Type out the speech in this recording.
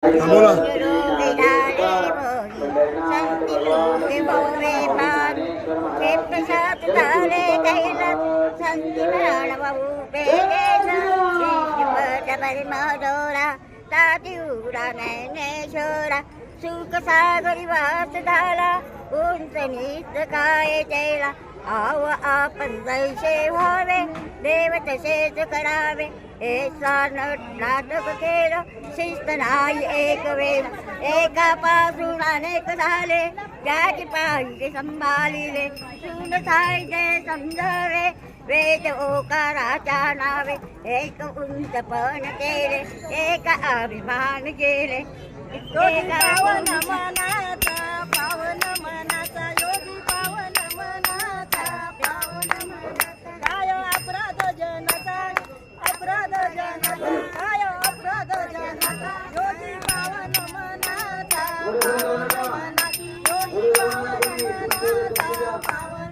हा, बोला. सुख सागरी वास झाला उंच नीच काय जैला आव आपण जैसे व्हावे देव तसेच करावे हे नाटक केलं शिस्त नाही एक वेळ एकापासून अनेक झाले त्याची पाहिजे संभाळिले सून साहित्य समजावे वेद ओकाराच्या नावे एक उंचपण केले एक अभिमान केले पावन मनाचा योगी पावन मनाचा पावन मनाचा काय अपराध जनता काय अपराध जनता योगी पावन मनाचा योगी पावन मनाचा पावन